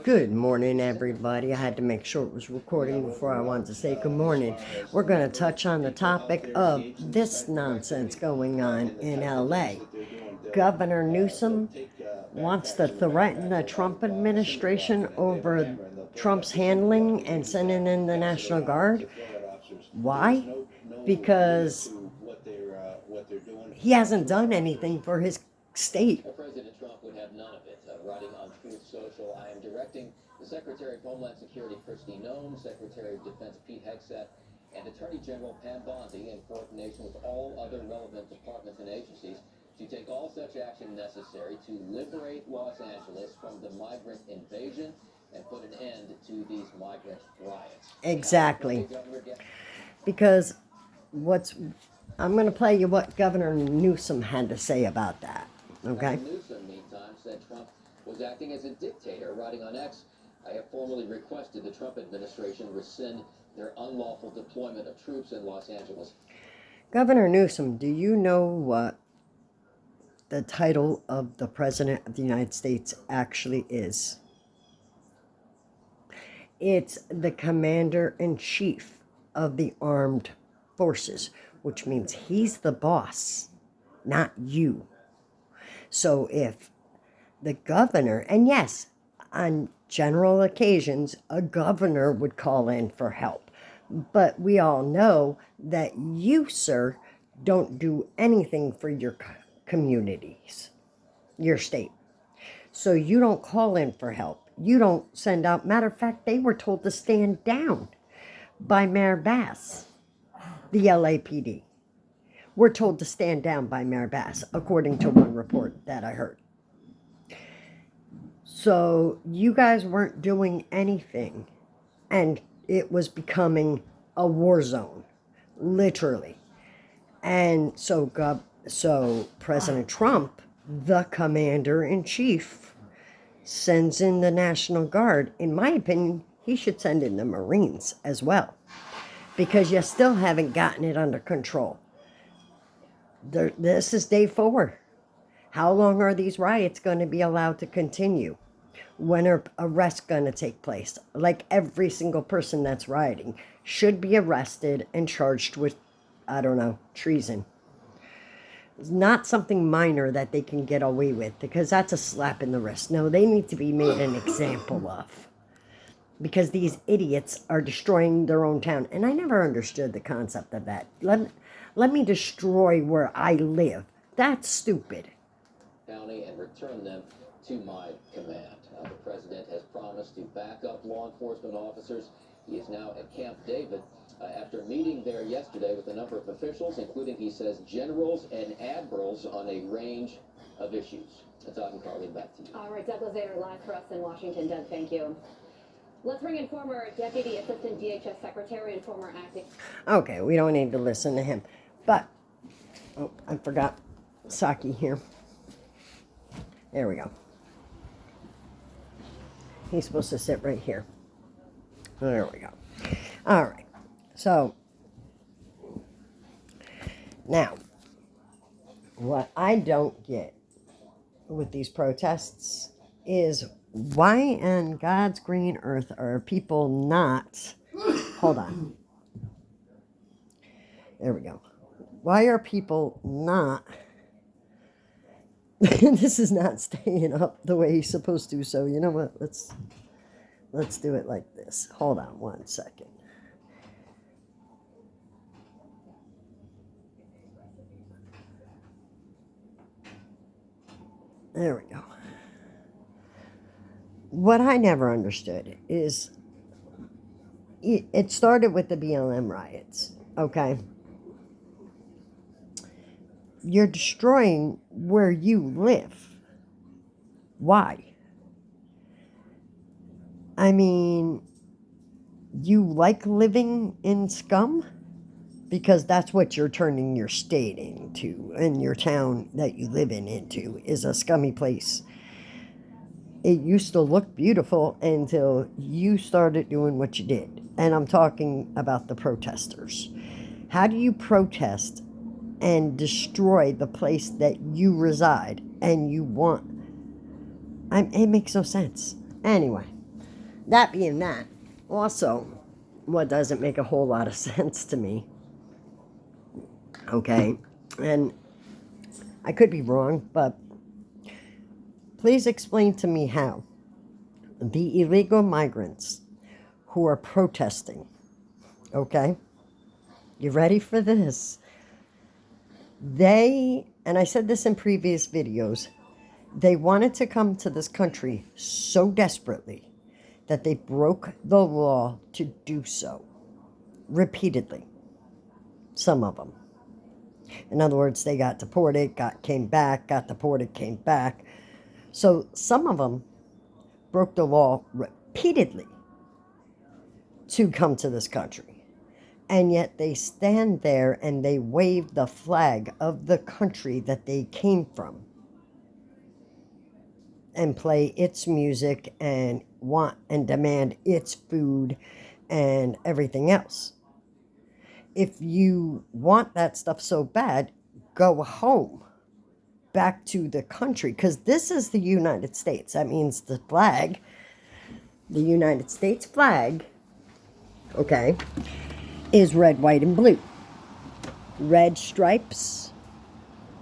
Good morning, everybody. I had to make sure it was recording before I wanted to say good morning. We're going to touch on the topic of this nonsense going on in LA. Governor Newsom wants to threaten the Trump administration over Trump's handling and sending in the National Guard. Why? Because he hasn't done anything for his state. President Trump would have none of it. Writing on Truth Social, I am directing the Secretary of Homeland Security, Kristi Noem, Secretary of Defense, Pete Hegseth, and Attorney General Pam Bondi, in coordination with all other relevant departments and agencies, to take all such action necessary to liberate Los Angeles from the migrant invasion and put an end to these migrant riots. Exactly. Because I'm going to play you what Governor Newsom had to say about that. Okay? Newsom, meantime, said Trump was acting as a dictator. Writing on X, I have formally requested the Trump administration rescind their unlawful deployment of troops in Los Angeles. Governor Newsom, do you know what the title of the President of the United States actually is? It's the Commander-in-Chief of the Armed Forces, which means he's the boss, not you. So if the governor, and yes, on general occasions, a governor would call in for help. But we all know that you, sir, don't do anything for your communities, your state. So you don't call in for help. You don't send out. Matter of fact, they were told to stand down by Mayor Bass, the LAPD. We're told to stand down by Mayor Bass, according to one report that I heard. So you guys weren't doing anything, and it was becoming a war zone, literally. And so President Trump, the commander-in-chief, sends in the National Guard. In my opinion, he should send in the Marines as well, because you still haven't gotten it under control. This is day 4. How long are these riots going to be allowed to continue? When are arrests going to take place? Like, every single person that's rioting should be arrested and charged with, treason. It's not something minor that they can get away with, because that's a slap in the wrist. No, they need to be made an example of, because these idiots are destroying their own town. And I never understood the concept of that. Let me destroy where I live. That's stupid. County and return them to my command. The president has promised to back up law enforcement officers. He is now at Camp David after meeting there yesterday with a number of officials, including, he says, generals and admirals on a range of issues. Todd and Carly, back to you. All right, Doug Lazater live for us in Washington. Doug, thank you. Let's bring in former Deputy Assistant DHS Secretary and former acting... Okay, we don't need to listen to him. But, I forgot Saki here. There we go. He's supposed to sit right here. There we go. All right. So, now, what I don't get with these protests is, why on God's green earth are people not... Hold on. There we go. Why are people not... This is not staying up the way he's supposed to, so you know what? Let's do it like this. Hold on one second. There we go. What I never understood is, it started with the BLM riots, okay? You're destroying where you live. Why? I mean, you like living in scum? Because that's what you're turning your state into, and your town that you live in into is a scummy place. It used to look beautiful until you started doing what you did. And I'm talking about the protesters. How do you protest and destroy the place that you reside and you want It makes no sense. Anyway, that being that, also, what doesn't make a whole lot of sense to me, okay, and I could be wrong, but please explain to me how the illegal migrants who are protesting, okay, you ready for this? They, and I said this in previous videos, they wanted to come to this country so desperately that they broke the law to do so repeatedly. Some of them. In other words, they got deported, came back, got deported, came back. So some of them broke the law repeatedly to come to this country. And yet they stand there and they wave the flag of the country that they came from and play its music and want and demand its food and everything else. If you want that stuff so bad, go home, back to the country, because this is the United States. That means the flag, the United States flag, okay, is red, white, and blue. Red stripes,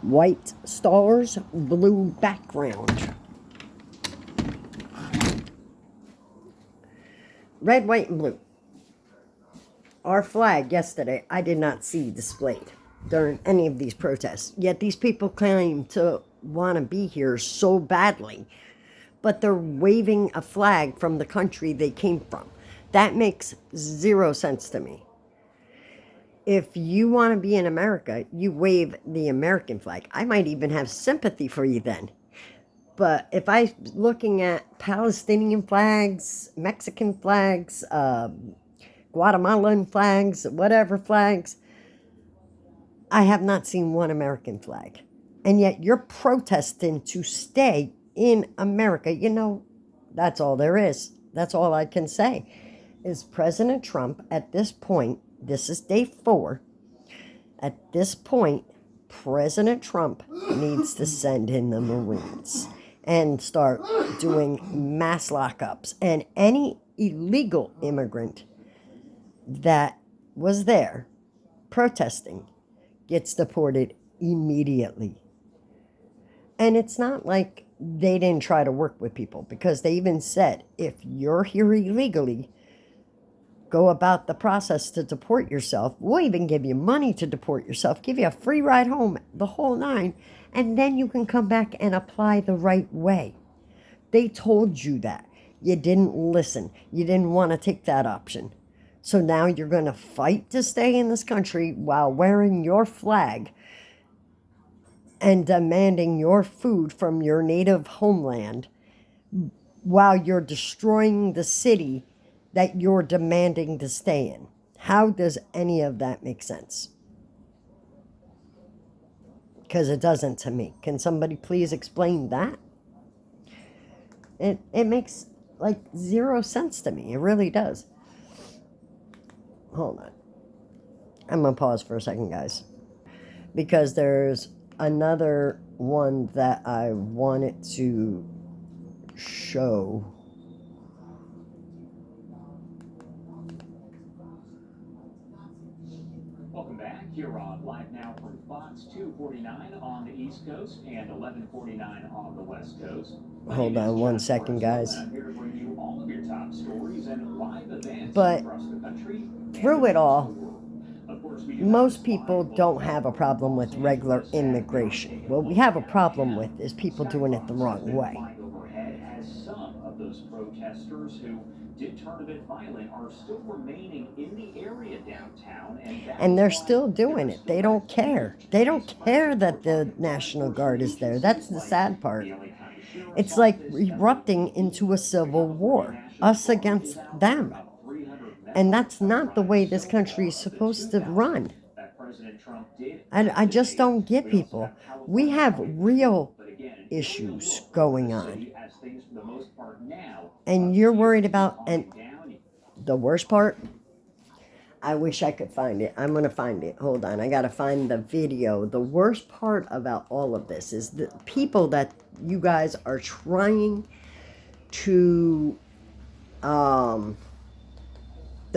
white stars, blue background. Red, white, and blue. Our flag yesterday, I did not see displayed during any of these protests. Yet these people claim to want to be here so badly, but they're waving a flag from the country they came from. That makes zero sense to me. If you want to be in America, you wave the American flag. I might even have sympathy for you then. But if I'm looking at Palestinian flags, Mexican flags, Guatemalan flags, whatever flags, I have not seen one American flag. And yet you're protesting to stay in America. You know, that's all there is. That's all I can say. Is President Trump at this point, this is day 4, at this point, President Trump needs to send in the Marines and start doing mass lockups. And any illegal immigrant that was there protesting gets deported immediately. And it's not like they didn't try to work with people, because they even said, if you're here illegally, go about the process to deport yourself. We'll even give you money to deport yourself, give you a free ride home, the whole 9, and then you can come back and apply the right way. They told you that. You didn't listen. You didn't want to take that option. So now you're going to fight to stay in this country while wearing your flag and demanding your food from your native homeland while you're destroying the city that you're demanding to stay in. How does any of that make sense? Because it doesn't to me. Can somebody please explain that? It makes like zero sense to me. It really does. Hold on. I'm going to pause for a second, guys, because there's another one that I wanted to show. Welcome back. You're on live now from Fox 249 on the East Coast and 1149 on the West Coast. Hold on one second, guys. I'm here to bring you all of your top stories and live events But across the country. Through it all, most people don't have a problem with regular immigration. What we have a problem with is people doing it the wrong way. As some of those protesters who did turn a bit violent are still remaining in the area downtown, and they're still doing it. They don't care. They don't care that the National Guard is there. That's the sad part. It's like erupting into a civil war, us against them. And that's not the way this country is supposed to run. I just don't get people. We have real issues going on. And you're worried about, and the worst part, I wish I could find it. I'm going to find it. Hold on. I got to find the video. The worst part about all of this is the people that you guys are trying to the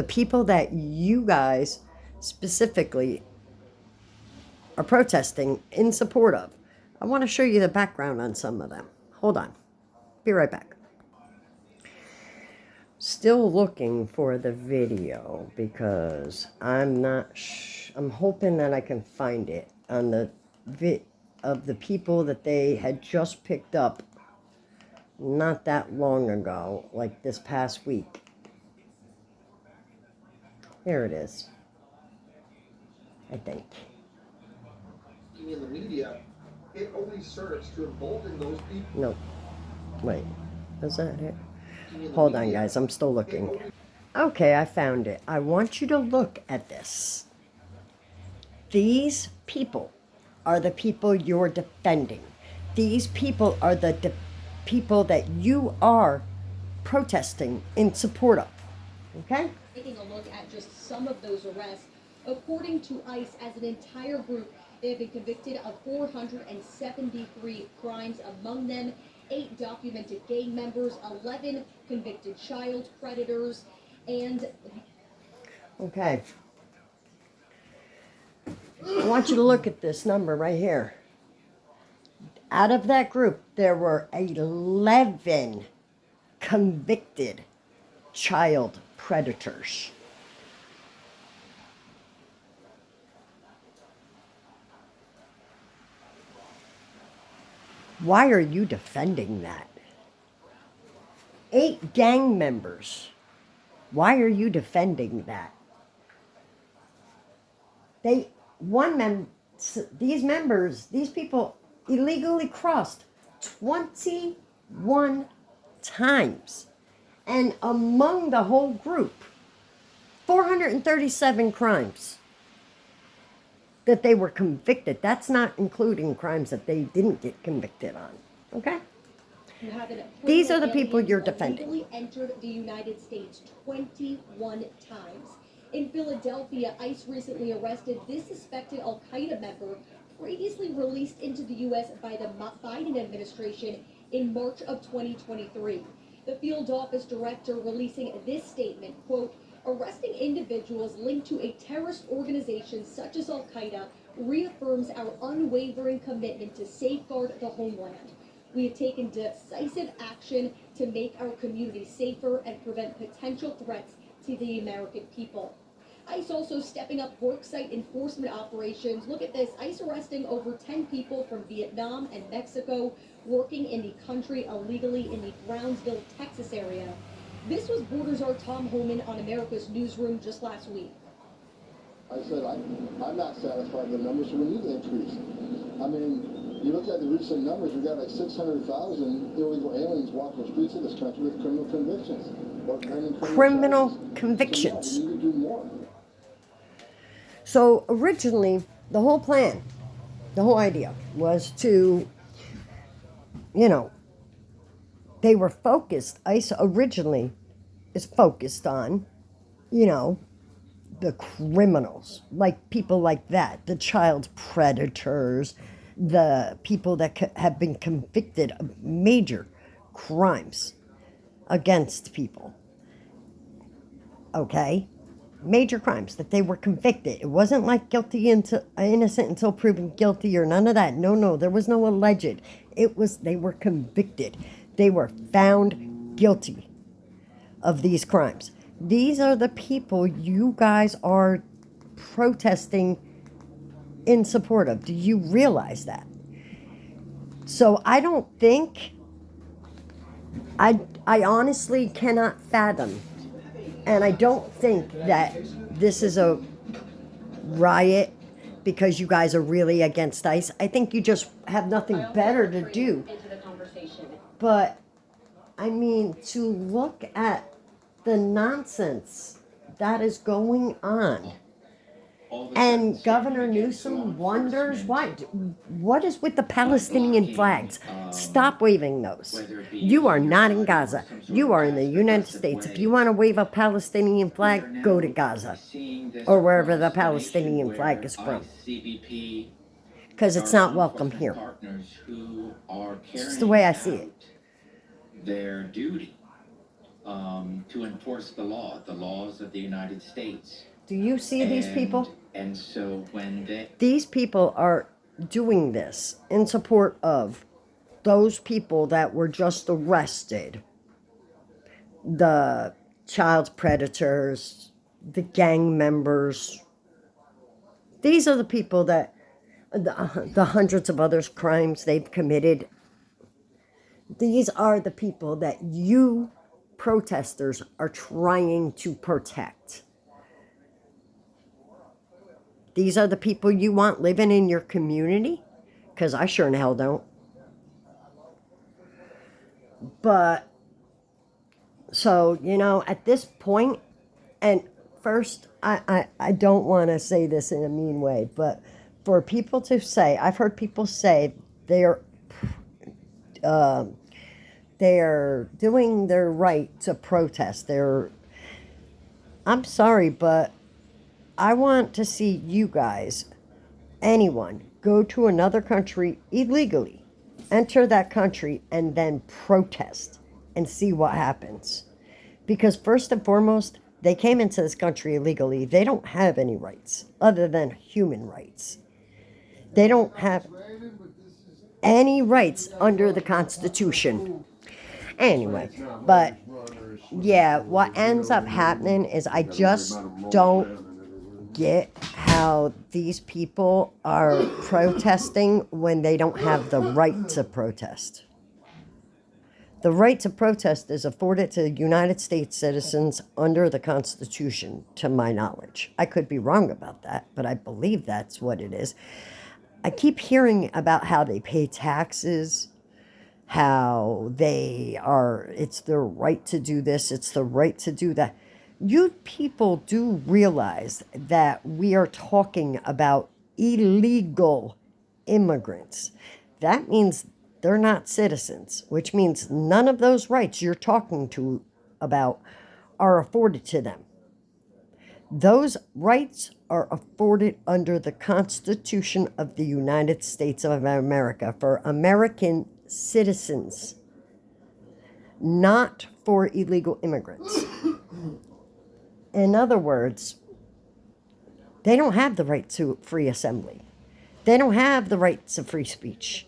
people that you guys specifically are protesting in support of. I want to show you the background on some of them. Hold on. Be right back. Still looking for the video because I'm not I'm hoping that I can find it on the of the people that they had just picked up not that long ago, like this past week. Here it is, I think. In the media, it only serves to embolden those people. No, wait, is that it? Hold on, guys, I'm still looking. Okay, I found it. I want you to look at this. These people are the people you're defending. These people are the people that you are protesting in support of. Okay? Taking a look at just some of those arrests, according to ICE, as an entire group, they have been convicted of 473 crimes, among them 8 documented gang members, 11 convicted child predators, and... Okay. I want you to look at this number right here. Out of that group, there were 11 convicted child predators. Why are you defending that? 8 gang members. Why are you defending that? These people illegally crossed 21 times. And among the whole group, 437 crimes that they were convicted. That's not including crimes that they didn't get convicted on. Okay? These are the people you're defending. Illegally entered the United States 21 times. In Philadelphia, ICE recently arrested this suspected Al-Qaeda member previously released into the U.S. by the Biden administration in March of 2023. The field office director releasing this statement, quote, "Arresting individuals linked to a terrorist organization such as Al-Qaeda reaffirms our unwavering commitment to safeguard the homeland. We have taken decisive action to make our communities safer and prevent potential threats to the American people." ICE also stepping up worksite enforcement operations. Look at this. ICE arresting over 10 people from Vietnam and Mexico working in the country illegally in the Brownsville, Texas area. This was Border Czar Tom Homan on America's Newsroom just last week. I said, I'm not satisfied with the numbers, so we need to increase. I mean, you look at the recent numbers, we got like 600,000 illegal aliens walking the streets of this country with criminal convictions. Or criminal convictions. So, yeah, we need to do more. So originally, the whole plan, the whole idea was to, they were focused, ICE originally is focused on, the criminals, like people like that, the child predators, the people that have been convicted of major crimes against people. Okay? Major crimes that they were convicted. It wasn't like innocent until proven guilty or none of that. No, there was no alleged. They were convicted. They were found guilty of these crimes. These are the people you guys are protesting in support of. Do you realize that? So I don't think, I honestly cannot fathom. And I don't think that this is a riot because you guys are really against ICE. I think you just have nothing better to do. But, I mean, to look at the nonsense that is going on. And Governor Newsom wonders why. What is with the Palestinian flags? Stop waving those. You are not in Gaza. You are in the United States. If you want to wave a Palestinian flag, go to Gaza or wherever the Palestinian flag is from. Because it's not welcome here. It's just the way I see it. their duty to enforce the laws of the United States. Do you see these people? And so when they... These people are doing this in support of those people that were just arrested. The child predators, the gang members. These are the people that, the hundreds of other crimes they've committed. These are the people that you protesters are trying to protect. These are the people you want living in your community? Because I sure in hell don't. But, so, you know, at this point, and first, I don't want to say this in a mean way, but for people to say, I've heard people say they're doing their right to protest. I'm sorry, but I want to see you guys, anyone, go to another country illegally, enter that country, and then protest and see what happens. Because first and foremost, they came into this country illegally. They don't have any rights other than human rights. They don't have any rights under the Constitution. Anyway, but yeah, what ends up happening is I just don't get how these people are protesting when they don't have the right to protest. The right to protest is afforded to United States citizens under the Constitution, to my knowledge. I could be wrong about that, but I believe that's what it is. I keep hearing about how they pay taxes, how it's their right to do this, it's the right to do that. You people do realize that we are talking about illegal immigrants. That means they're not citizens, which means none of those rights you're talking about are afforded to them. Those rights are afforded under the Constitution of the United States of America for American citizens, not for illegal immigrants. In other words, they don't have the right to free assembly. They don't have the right to free speech.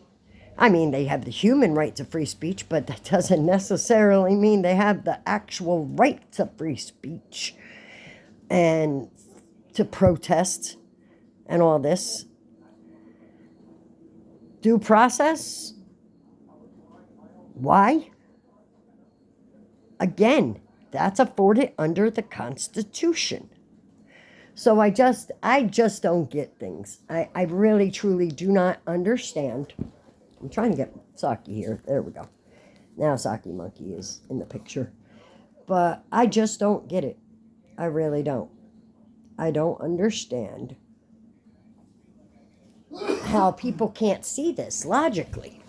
I mean, they have the human right to free speech, but that doesn't necessarily mean they have the actual right to free speech and to protest and all this. Due process? Why? Again, that's afforded under the Constitution. So I just don't get things. I really, truly do not understand. I'm trying to get Saki here. There we go. Now Saki Monkey is in the picture. But I just don't get it. I really don't. I don't understand how people can't see this logically.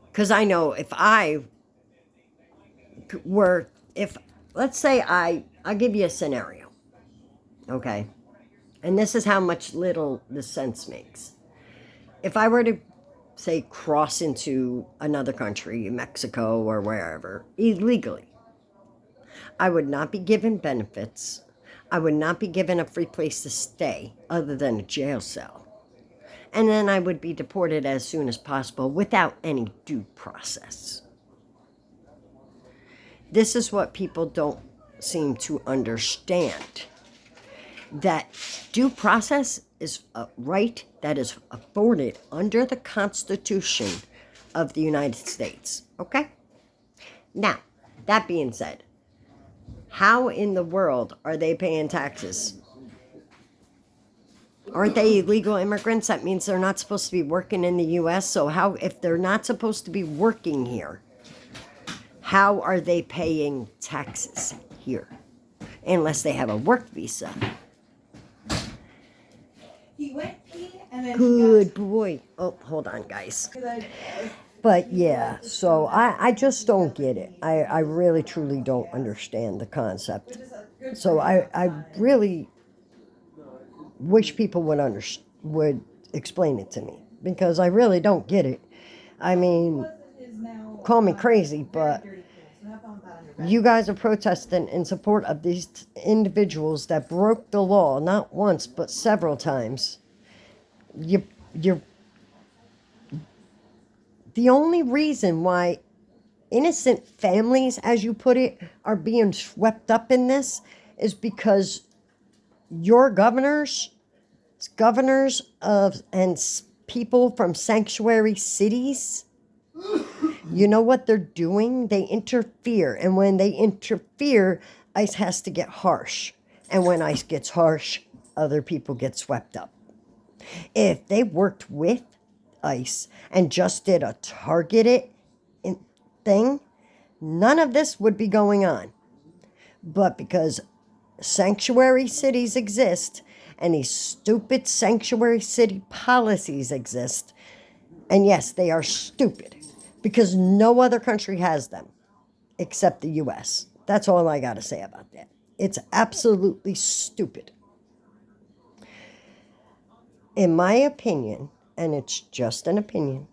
Because I know let's say I'll give you a scenario, okay? And this is how much little the sense makes. If I were to, say, cross into another country, Mexico or wherever, illegally, I would not be given benefits. I would not be given a free place to stay other than a jail cell. And then I would be deported as soon as possible without any due process. This is what people don't seem to understand. That due process is a right that is afforded under the Constitution of the United States. Okay? Now, that being said, how in the world are they paying taxes? Aren't they illegal immigrants? That means they're not supposed to be working in the U.S. So how, if they're not supposed to be working here, how are they paying taxes here? Unless they have a work visa. He went pee and then Good boy. Oh, hold on, guys. But yeah, so I just don't get it. I really, truly don't understand the concept. So I really wish people would explain it to me, because I really don't get it. I mean, call me crazy, but you guys are protesting in support of these individuals that broke the law not once but several times. You're the only reason why innocent families, as you put it, are being swept up in this is because your governors of people from sanctuary cities, you know what they're doing? They interfere, and when they interfere, ICE has to get harsh, and when ICE gets harsh, other people get swept up. If they worked with ICE and just did a targeted thing, none of this would be going on. But because sanctuary cities exist and these stupid sanctuary city policies exist, and yes, they are stupid because no other country has them except the US. That's all I got to say about that. It's absolutely stupid. In my opinion, and it's just an opinion,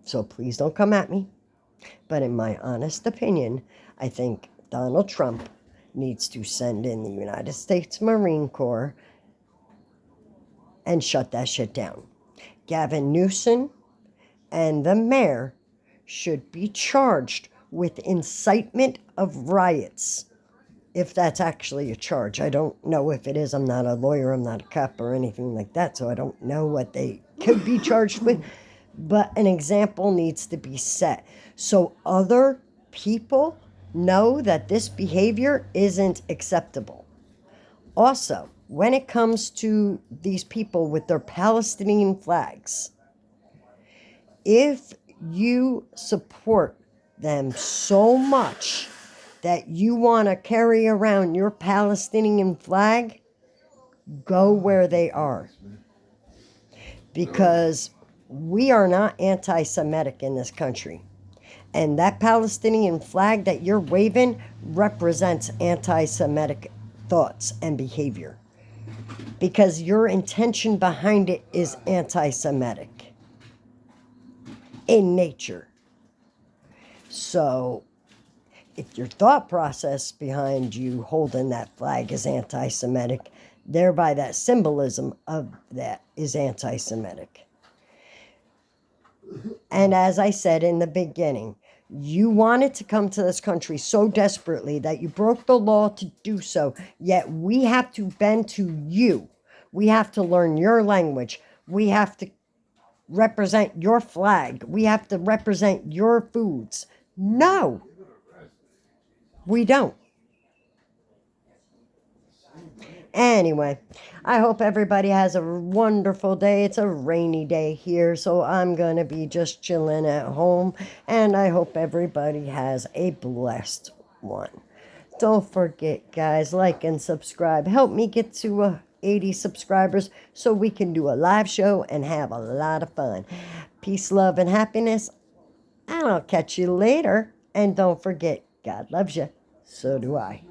so please don't come at me, but in my honest opinion, I think Donald Trump needs to send in the United States Marine Corps and shut that shit down. Gavin Newsom and the mayor should be charged with incitement of riots, if that's actually a charge. I don't know if it is. I'm not a lawyer. I'm not a cop or anything like that, so I don't know what they could be charged with. But an example needs to be set so other people know that this behavior isn't acceptable. Also, when it comes to these people with their Palestinian flags, if you support them so much that you want to carry around your Palestinian flag, go where they are. Because we are not anti-Semitic in this country. And that Palestinian flag that you're waving represents anti-Semitic thoughts and behavior. Because your intention behind it is anti-Semitic in nature. So, if your thought process behind you holding that flag is anti-Semitic, thereby that symbolism of that is anti-Semitic. And as I said in the beginning, you wanted to come to this country so desperately that you broke the law to do so, yet we have to bend to you. We have to learn your language. We have to represent your flag. We have to represent your foods. No, we don't. Anyway, I hope everybody has a wonderful day. It's a rainy day here, so I'm going to be just chilling at home. And I hope everybody has a blessed one. Don't forget, guys, like and subscribe. Help me get to 80 subscribers so we can do a live show and have a lot of fun. Peace, love, and happiness. And I'll catch you later. And don't forget, God loves you. So do I.